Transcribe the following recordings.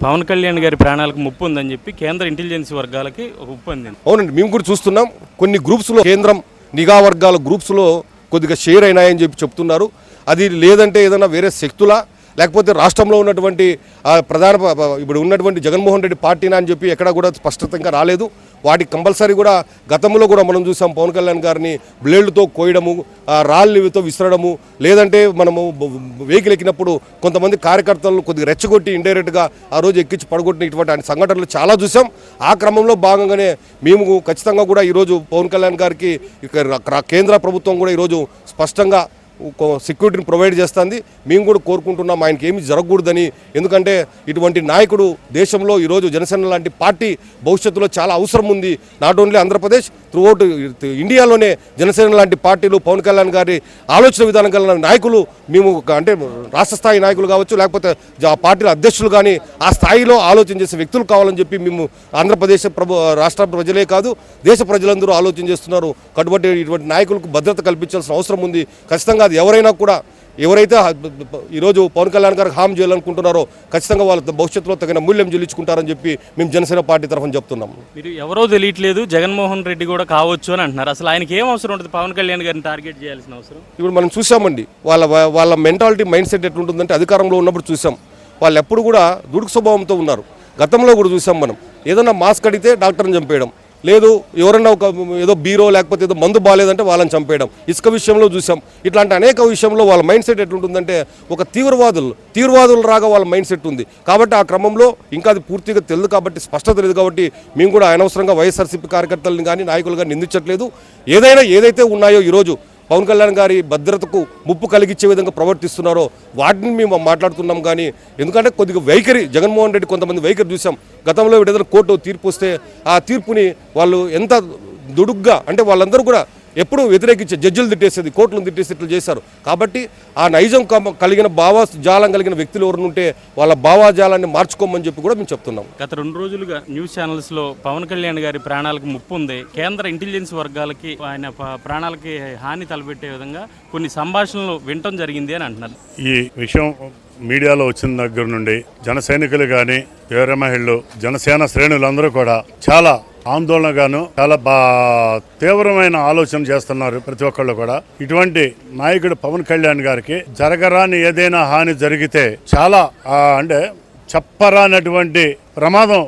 పవన్ కళ్యాణ్ గారి ప్రాణాలకు ముప్పు ఉందని చెప్పి కేంద్ర ఇంటెలిజెన్స్ వర్గాలకి ఒక ముప్పు అందింది. అవునండి, మేము కూడా చూస్తున్నాం. కొన్ని గ్రూప్స్లో కేంద్రం నిఘా వర్గాల గ్రూప్స్లో కొద్దిగా షేర్ అయినాయని చెప్తున్నారు. అది లేదంటే ఏదైనా వేరే శక్తుల లేకపోతే రాష్ట్రంలో ఉన్నటువంటి ప్రధాన ఇప్పుడు ఉన్నటువంటి జగన్మోహన్ రెడ్డి పార్టీనా అని చెప్పి ఎక్కడ కూడా స్పష్టతంగా రాలేదు. వాటికి కంపల్సరీ కూడా గతంలో కూడా మనం చూసాం పవన్ కళ్యాణ్ గారిని బ్లేడ్లతో కోయడము, రాళ్ళతో విసరడము, లేదంటే మనము వెహికల్ ఎక్కినప్పుడు కొంతమంది కార్యకర్తలను కొద్దిగా రెచ్చగొట్టి ఇండైరెక్ట్గా ఆ రోజు ఎక్కించి పడగొట్టిన ఇటువంటి సంఘటనలు చాలా చూసాం. ఆ క్రమంలో భాగంగానే మేము ఖచ్చితంగా కూడా ఈరోజు పవన్ కళ్యాణ్ గారికి కేంద్ర ప్రభుత్వం కూడా ఈరోజు స్పష్టంగా సెక్యూరిటీని ప్రొవైడ్ చేస్తుంది. మేము కూడా కోరుకుంటున్నాం ఆయనకి ఏమి జరగకూడదని. ఎందుకంటే ఇటువంటి నాయకుడు దేశంలో ఈరోజు జనసేన లాంటి పార్టీ భవిష్యత్తులో చాలా అవసరం ఉంది. నాట్ ఓన్లీ ఆంధ్రప్రదేశ్, త్రూఅవుట్ ఇండియాలోనే జనసేన లాంటి పార్టీలు, పవన్ కళ్యాణ్ గారి ఆలోచన విధానం కలిగిన నాయకులు మేము అంటే రాష్ట్ర స్థాయి నాయకులు కావచ్చు, లేకపోతే పార్టీల అధ్యక్షులు కానీ ఆ స్థాయిలో ఆలోచన చేసే వ్యక్తులు కావాలని చెప్పి మేము ఆంధ్రప్రదేశ్ రాష్ట్ర ప్రజలే కాదు దేశ ప్రజలందరూ ఆలోచన చేస్తున్నారు. కాబట్టి ఇటువంటి నాయకులకు భద్రత కల్పించాల్సిన అవసరం ఉంది. ఖచ్చితంగా ఎవరైనా కూడా ఎవరైతే ఈరోజు పవన్ కళ్యాణ్ గారికి హామీ చేయాలనుకుంటున్నారో ఖచ్చితంగా వాళ్ళ భవిష్యత్తులో తగిన మూల్యం చెల్లించుకుంటారని చెప్పి మేము జనసేన పార్టీ తరఫున చెప్తున్నాము. మీరు ఎవరో తెలియట్లేదు, జగన్మోహన్ రెడ్డి కూడా కావచ్చు అని అంటున్నారు. అసలు ఆయనకి ఏం అవసరం ఉంటుంది పవన్ కళ్యాణ్ గారిని టార్గెట్ చేయాల్సిన అవసరం? ఇప్పుడు మనం చూసామండి వాళ్ళ మెంటాలిటీ మైండ్ సెట్ ఎట్లుంటుందంటే అధికారంలో ఉన్నప్పుడు చూసాం వాళ్ళు ఎప్పుడు కూడా దుడుకు స్వభావంతో ఉన్నారు. గతంలో కూడా చూసాం మనం ఏదైనా మాస్క్ అడిగితే డాక్టర్ని చంపేయడం, లేదు ఎవరన్నా ఒక ఏదో బీరో లేకపోతే ఏదో మందు బాగాలేదంటే వాళ్ళని చంపేయడం, ఇసుక విషయంలో చూసాం. ఇట్లాంటి అనేక విషయంలో వాళ్ళ మైండ్ సెట్ ఎట్లుంటుందంటే ఒక తీవ్రవాదులు రాగా వాళ్ళ మైండ్ సెట్ ఉంది. కాబట్టి ఆ క్రమంలో ఇంకా అది పూర్తిగా తెలియదు కాబట్టి స్పష్టత లేదు కాబట్టి మేము కూడా అనవసరంగా వైఎస్ఆర్సీపీ కార్యకర్తలను కానీ నాయకులు కానీ నిందించట్లేదు. ఏదైతే ఉన్నాయో ఈరోజు పవన్ కళ్యాణ్ గారి భద్రతకు ముప్పు కలిగించే విధంగా ప్రవర్తిస్తున్నారో వాటిని మేము మాట్లాడుతున్నాం. కానీ ఎందుకంటే కొద్దిగా వైఖరి జగన్మోహన్ రెడ్డి కొంతమంది వైఖరి చూసాం. గతంలో ఏదైనా కోర్టు తీర్పు వస్తే ఆ తీర్పుని వాళ్ళు ఎంత దుడుగ్గా అంటే వాళ్ళందరూ కూడా ఎప్పుడూ వ్యతిరేకించే జడ్జిలు తిట్టేసేది, కోర్టులను తిట్టేసి ఇట్లా చేశారు. కాబట్టి ఆ నైజం కలిగిన భావజాలం కలిగిన వ్యక్తులు ఎవరు ఉంటే వాళ్ళ భావజాలాన్ని మార్చుకోమని చెప్పి కూడా మేము చెప్తున్నాం. గత 2 రోజులుగా న్యూస్ ఛానల్స్లో పవన్ కళ్యాణ్ గారి ప్రాణాలకు ముప్పు ఉంది, కేంద్ర ఇంటెలిజెన్స్ వర్గాలకి ఆయన ప్రాణాలకి హాని తలపెట్టే విధంగా కొన్ని సంభాషణలు వినటం జరిగింది అని అంటున్నారు. ఈ విషయం మీడియాలో వచ్చిన దగ్గర నుండి జన సైనికులు కానీ వేరే మహిళలు జనసేన శ్రేణులందరూ కూడా చాలా ఆందోళనగాను చాలా తీవ్రమైన ఆలోచన చేస్తున్నారు. ప్రతి ఒక్కళ్ళు కూడా ఇటువంటి నాయకుడు పవన్ కళ్యాణ్ గారికి జరగరాని ఏదైనా హాని జరిగితే చాలా అంటే చెప్పరానటువంటి ప్రమాదం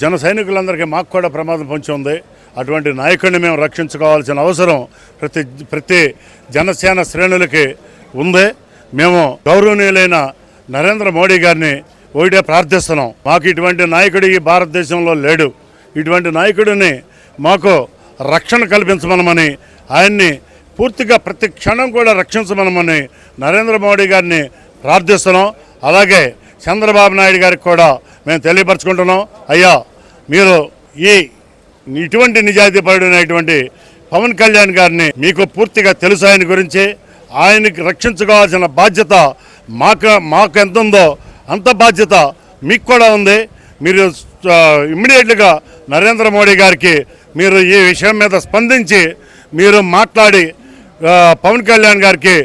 జన సైనికులందరికీ మాకు కూడా ప్రమాదం పొంచి ఉంది. అటువంటి నాయకుడిని మేము రక్షించుకోవాల్సిన అవసరం ప్రతి జనసేన శ్రేణులకి ఉంది. మేము గౌరవనీయులైన నరేంద్ర మోడీ గారిని ఒకటే ప్రార్థిస్తున్నాం, మాకు ఇటువంటి నాయకుడు ఈ భారతదేశంలో లేడు. ఇటువంటి నాయకుడిని మాకు రక్షణ కల్పించమనమని, ఆయన్ని పూర్తిగా ప్రతి క్షణం కూడా రక్షించమనమని నరేంద్ర మోడీ గారిని ప్రార్థిస్తున్నాం. అలాగే చంద్రబాబు నాయుడు గారికి కూడా మేము తెలియపరచుకుంటున్నాం, అయ్యా మీరు ఇటువంటి నిజాయితీపరుడైనటువంటి పవన్ కళ్యాణ్ గారిని మీకు పూర్తిగా తెలుసు, ఆయన గురించి ఆయనకి రక్షించుకోవాల్సిన బాధ్యత మాకు ఎంత ఉందో అంత బాధ్యత మీకు కూడా ఉంది. మీరు ఇమ్మీడియట్గా నరేంద్ర మోడీ గారికి మీరు ఈ విషయం మీద స్పందించి మీరు మాట్లాడి పవన్ కళ్యాణ్ గారికి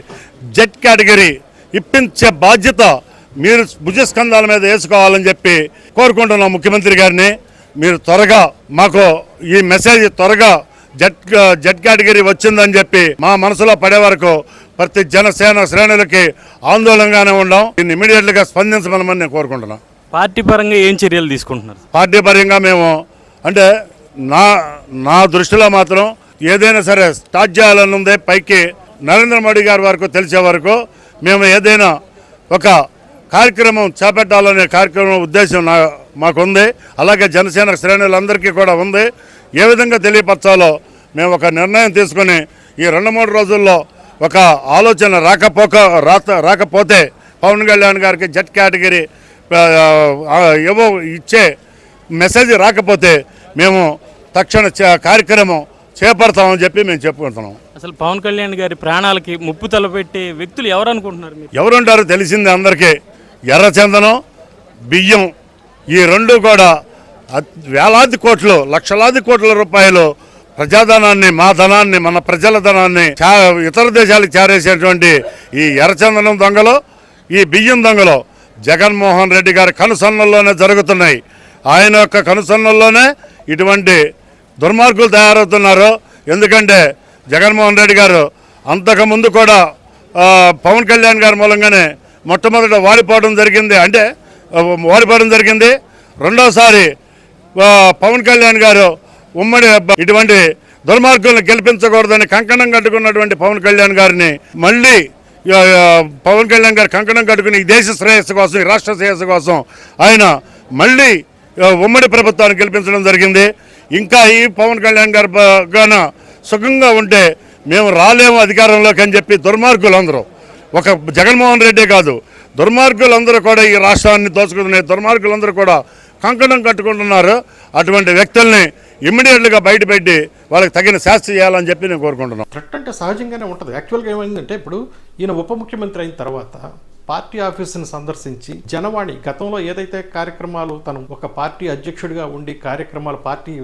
జెడ్ కేటగిరీ ఇప్పించే బాధ్యత మీరు భుజస్కంధాల మీద వేసుకోవాలని చెప్పి కోరుకుంటున్నాం ముఖ్యమంత్రి గారిని. మీరు త్వరగా మాకు ఈ మెసేజ్ త్వరగా జెడ్ కేటగిరీ వచ్చిందని చెప్పి మా మనసులో పడే వరకు ప్రతి జనసేన శ్రేణులకి ఆందోళనగానే ఉన్నాం. దీన్ని ఇమ్మీడియట్గా స్పందించమని నేను కోరుకుంటున్నాను. పార్టీ పరంగా ఏం చర్యలు తీసుకుంటున్నారు? పార్టీ పరంగా మేము అంటే నా దృష్టిలో మాత్రం ఏదైనా సరే స్టార్ట్ చేయాలని ఉంది. పైకి నరేంద్ర మోడీ గారి వరకు తెలిసే వరకు మేము ఏదైనా ఒక కార్యక్రమం చేపట్టాలనే కార్యక్రమం ఉద్దేశం మాకుంది. అలాగే జనసేన శ్రేణులందరికీ కూడా ఉంది. ఏ విధంగా తెలియపరచాలో మేము ఒక నిర్ణయం తీసుకుని ఈ 2-3 రోజుల్లో ఒక ఆలోచన రాకపోతే పవన్ కళ్యాణ్ గారికి జెడ్ కేటగిరీ ఏవో ఇచ్చే మెసేజ్ రాకపోతే మేము తక్షణ కార్యక్రమం చేపడతామని చెప్పి మేము చెప్పుకుంటున్నాం. అసలు పవన్ కళ్యాణ్ గారి ప్రాణాలకి ముప్పు తలపెట్టే వ్యక్తులు ఎవరు అనుకుంటున్నారు? ఎవరుంటారో తెలిసింది అందరికీ. ఎర్రచందనం, బియ్యం ఈ రెండు కూడా వేలాది కోట్లు, లక్షలాది కోట్ల రూపాయలు ప్రజాధనాన్ని, మా ధనాన్ని, మన ప్రజల ధనాన్ని ఇతర దేశాలకు చేరేసేటువంటి ఈ ఎర్రచందనం దొంగలో, ఈ బియ్యం దొంగలో జగన్మోహన్ రెడ్డి గారి కనుసన్నల్లోనే జరుగుతున్నాయి. ఆయన యొక్క కనుసన్నల్లోనే ఇటువంటి దుర్మార్గులు తయారవుతున్నారు. ఎందుకంటే జగన్మోహన్ రెడ్డి గారు అంతకుముందు కూడా పవన్ కళ్యాణ్ గారి మూలంగానే మొట్టమొదట వాడిపోవడం జరిగింది. రెండోసారి పవన్ కళ్యాణ్ గారు ఉమ్మడి ఇటువంటి దుర్మార్గులను గెలిపించకూడదని కంకణం కట్టుకున్నటువంటి పవన్ కళ్యాణ్ గారిని మళ్ళీ పవన్ కళ్యాణ్ గారు కంకణం కట్టుకుని ఈ దేశ శ్రేయస్సు కోసం, ఈ రాష్ట్ర శ్రేయస్సు కోసం ఆయన మళ్ళీ ఉమ్మడి ప్రభుత్వాన్ని గెలిపించడం జరిగింది. ఇంకా ఈ పవన్ కళ్యాణ్ గారు గాన సుఖంగా ఉంటే మేము రాలేము అధికారంలోకి అని చెప్పి దుర్మార్గులందరూ, ఒక జగన్మోహన్ రెడ్డి కాదు, దుర్మార్గులందరూ కూడా ఈ రాష్ట్రాన్ని దోచుకునే దుర్మార్గులందరూ కూడా కంకణం కట్టుకుంటున్నారు. అటువంటి వ్యక్తుల్ని ఇమ్మీడియట్గా బయటపెట్టి వాళ్ళకి తగిన శాస్తి చేయాలని చెప్పి నేను కోరుకుంటున్నాను. థ్రెట్ అంటే సహజంగానే ఉంటుంది. యాక్చువల్గా ఏమైందంటే ఇప్పుడు ఈయన ఉప ముఖ్యమంత్రి అయిన తర్వాత పార్టీ ఆఫీసుని సందర్శించి జనవాణి గతంలో ఏదైతే కార్యక్రమాలు తను ఒక పార్టీ అధ్యక్షుడిగా ఉండి కార్యక్రమాలు పార్టీ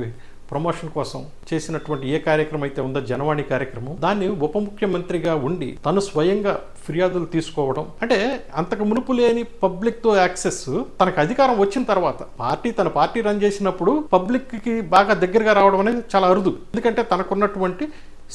ప్రమోషన్ కోసం చేసినటువంటి ఏ కార్యక్రమం అయితే ఉందో జనవాణి కార్యక్రమం, దాన్ని ఉప ముఖ్యమంత్రిగా ఉండి తను స్వయంగా ఫిర్యాదులు తీసుకోవడం అంటే అంతకు మునుపు లేని పబ్లిక్ తో యాక్సెస్ తనకు అధికారం వచ్చిన తర్వాత తన పార్టీ రన్ చేసినప్పుడు పబ్లిక్ కి బాగా దగ్గరగా రావడం అనేది చాలా అరుదు. ఎందుకంటే తనకున్నటువంటి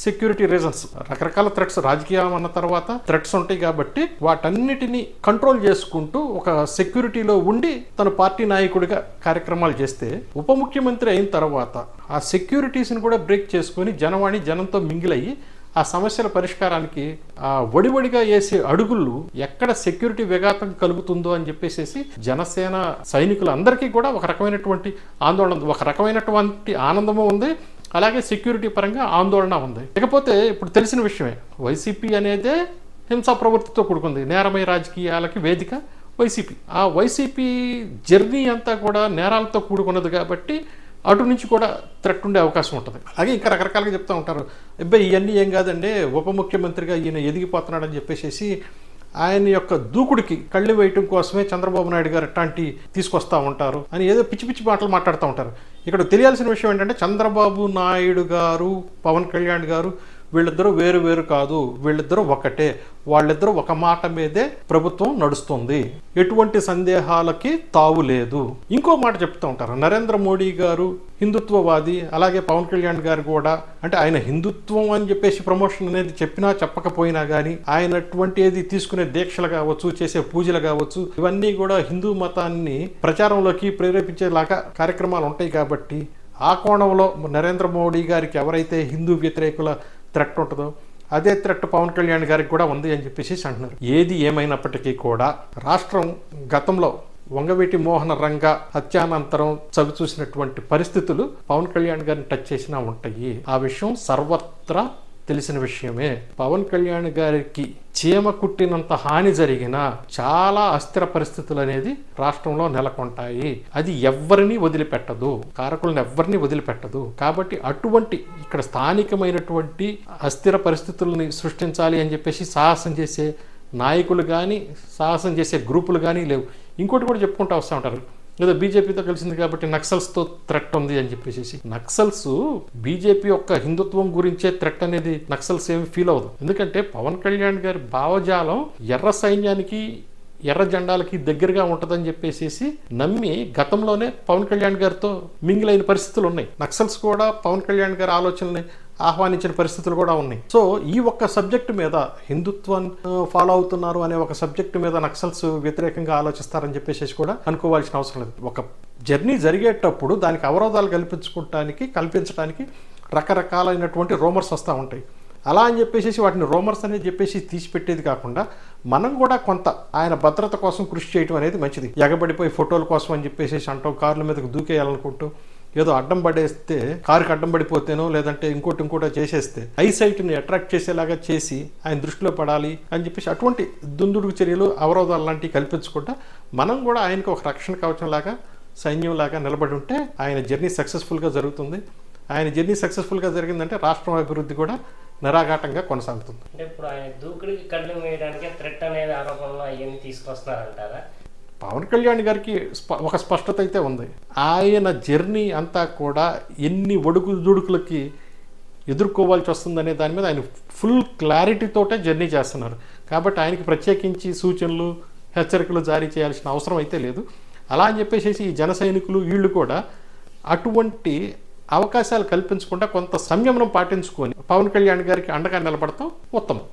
సెక్యూరిటీ రీజన్స్, రకరకాల థ్రెట్స్, రాజకీయం అన్న తర్వాత థ్రెట్స్ ఉంటాయి కాబట్టి వాటన్నిటిని కంట్రోల్ చేసుకుంటూ ఒక సెక్యూరిటీలో ఉండి తన పార్టీ నాయకుడిగా కార్యక్రమాలు చేస్తే ఉప ముఖ్యమంత్రి అయిన తర్వాత ఆ సెక్యూరిటీస్ని కూడా బ్రేక్ చేసుకొని జనవాణి జనంతో మింగిలయ్యి ఆ సమస్యల పరిష్కారానికి ఆ వడివడిగా వేసే అడుగులు ఎక్కడ సెక్యూరిటీ విఘాతం కలుగుతుందో అని చెప్పేసి జనసేన సైనికులందరికీ కూడా ఒక రకమైనటువంటి ఆందోళన, ఒక రకమైనటువంటి ఆనందము ఉంది, అలాగే సెక్యూరిటీ పరంగా ఆందోళన ఉంది. ఇకపోతే ఇప్పుడు తెలిసిన విషయమే, వైసీపీ అనేదే హింసా ప్రవృత్తితో కూడుకుంది. నేరమయ రాజకీయాలకి వేదిక వైసీపీ. ఆ వైసీపీ జర్నీ అంతా కూడా నేరాలతో కూడుకున్నది కాబట్టి అటు నుంచి కూడా థ్రెట్ ఉండే అవకాశం ఉంటుంది. అలాగే ఇంకా రకరకాలుగా చెప్తూ ఉంటారు, అబ్బాయి ఇవన్నీ ఏం కాదండి, ఉప ముఖ్యమంత్రిగా ఈయన ఎదిగిపోతున్నాడని చెప్పేసి ఆయన యొక్క దూకుడికి కళ్ళు వేయటం కోసమే చంద్రబాబు నాయుడు గారు ఎట్లాంటి తీసుకొస్తూ ఉంటారు అని ఏదో పిచ్చి పిచ్చి మాటలు మాట్లాడుతూ ఉంటారు. ఇక్కడ తెలియాల్సిన విషయం ఏంటంటే చంద్రబాబు నాయుడు గారు, పవన్ కళ్యాణ్ గారు వీళ్ళిద్దరూ వేరు వేరు కాదు, వీళ్ళిద్దరూ ఒకటే, వాళ్ళిద్దరూ ఒక మాట మీదే ప్రభుత్వం నడుస్తుంది, ఎటువంటి సందేహాలకి తావు లేదు. ఇంకో మాట చెప్తూ ఉంటారు, నరేంద్ర మోడీ గారు హిందుత్వవాది, అలాగే పవన్ కళ్యాణ్ గారు కూడా, అంటే ఆయన హిందుత్వం అని చెప్పేసి ప్రమోషన్ అనేది చెప్పినా చెప్పకపోయినా కానీ ఆయన అటువంటిది తీసుకునే దీక్షలు కావచ్చు, చేసే పూజలు కావచ్చు, ఇవన్నీ కూడా హిందూ మతాన్ని ప్రచారంలోకి ప్రేరేపించేలాగా కార్యక్రమాలు ఉంటాయి. కాబట్టి ఆ కోణంలో నరేంద్ర మోడీ గారికి ఎవరైతే హిందూ వ్యతిరేకుల థ్రెట్ ఉంటుందో అదే థ్రెట్ పవన్ కళ్యాణ్ గారికి కూడా ఉంది అని చెప్పేసి అంటున్నారు. ఏది ఏమైనప్పటికీ కూడా రాష్ట్రం గతంలో వంగవీటి మోహన రంగ హత్యానంతరం చవి చూసినటువంటి పరిస్థితులు పవన్ కళ్యాణ్ గారిని టచ్ చేసినా ఉంటాయి. ఆ విషయం సర్వత్రా తెలిసిన విషయమే. పవన్ కళ్యాణ్ గారికి చీమ కుట్టినంత హాని జరిగిన చాలా అస్థిర పరిస్థితులు అనేది రాష్ట్రంలో నెలకొంటాయి. అది ఎవరిని వదిలిపెట్టదు, కారకులను ఎవరిని వదిలిపెట్టదు. కాబట్టి అటువంటి ఇక్కడ స్థానికమైనటువంటి అస్థిర పరిస్థితుల్ని సృష్టించాలి అని చెప్పేసి సాహసం చేసే నాయకులు కానీ, సాహసం చేసే గ్రూపులు కానీ లేవు. ఇంకోటి కూడా చెప్పుకుంటూ వస్తూ ఉంటారు, ఏదో బీజేపీతో కలిసింది కాబట్టి నక్సల్స్తో థ్రెట్ ఉంది అని చెప్పేసి. నక్సల్స్ బీజేపీ యొక్క హిందుత్వం గురించే థ్రెట్ అనేది నక్సల్స్ ఏమి ఫీల్ అవ్వదు. ఎందుకంటే పవన్ కళ్యాణ్ గారి భావజాలం ఎర్ర సైన్యానికి, ఎర్ర జెండాలకి దగ్గరగా ఉంటుందని చెప్పేసి నమ్మి గతంలోనే పవన్ కళ్యాణ్ గారితో మింగిలైన పరిస్థితులు ఉన్నాయి. నక్సల్స్ కూడా పవన్ కళ్యాణ్ గారి ఆలోచనల్ని ఆహ్వానించిన పరిస్థితులు కూడా ఉన్నాయి. సో ఈ ఒక్క సబ్జెక్టు మీద, హిందుత్వాన్ని ఫాలో అవుతున్నారు అనే ఒక సబ్జెక్టు మీద నక్సల్స్ వ్యతిరేకంగా ఆలోచిస్తారని చెప్పేసి కూడా అనుకోవాల్సిన అవసరం లేదు. ఒక జర్నీ జరిగేటప్పుడు దానికి అవరోధాలు కల్పించడానికి రకరకాలైనటువంటి రూమర్స్ వస్తూ ఉంటాయి. అలా అని చెప్పేసి వాటిని రూమర్స్ అనేది చెప్పేసి తీసిపెట్టేది కాకుండా మనం కూడా కొంత ఆయన భద్రత కోసం కృషి చేయడం అనేది మంచిది. ఎగబడిపోయి ఫోటోల కోసం అని చెప్పేసి అంటాం, కార్ల మీదకు దూకేయాలనుకుంటూ ఏదో అడ్డం పడేస్తే, కారుకి అడ్డం పడిపోతేనో లేదంటే ఇంకోటి చేసేస్తే ఐసైట్ని అట్రాక్ట్ చేసేలాగా చేసి ఆయన దృష్టిలో పడాలి అని చెప్పేసి అటువంటి దుందుడుకు చర్యలు, అవరోధాలు లాంటివి కల్పించకుండా మనం కూడా ఆయనకు ఒక రక్షణ కవచం లాగా, సైన్యం లాగా నిలబడి ఉంటే ఆయన జర్నీ సక్సెస్ఫుల్గా జరుగుతుంది. ఆయన జర్నీ సక్సెస్ఫుల్గా జరిగిందంటే రాష్ట్రం అభివృద్ధి కూడా నిరాఘాటంగా కొనసాగుతుంది. అంటే ఇప్పుడు ఆయన దూకుడికి కళ్ళు వేయడానికి థ్రెట్ అనేది ఆరోపణలు అవన్నీ తీసుకొస్తున్నారంటారా? పవన్ కళ్యాణ్ గారికి ఒక స్పష్టత అయితే ఉంది. ఆయన జర్నీ అంతా కూడా ఎన్ని ఒడుకుదుడుకులకి ఎదుర్కోవాల్సి వస్తుందనే దాని మీద ఆయన ఫుల్ క్లారిటీతోటే జర్నీ చేస్తున్నారు. కాబట్టి ఆయనకి ప్రత్యేకించి సూచనలు హెచ్చరికలు జారీ చేయాల్సిన అవసరం అయితే లేదు. అలా అని చెప్పేసి ఈ జన సైనికులు వీళ్ళు కూడా అటువంటి అవకాశాలు కల్పించకుండా కొంత సంయమనం పాటించుకొని పవన్ కళ్యాణ్ గారికి అండగా నిలబడతాం ఉత్తమం.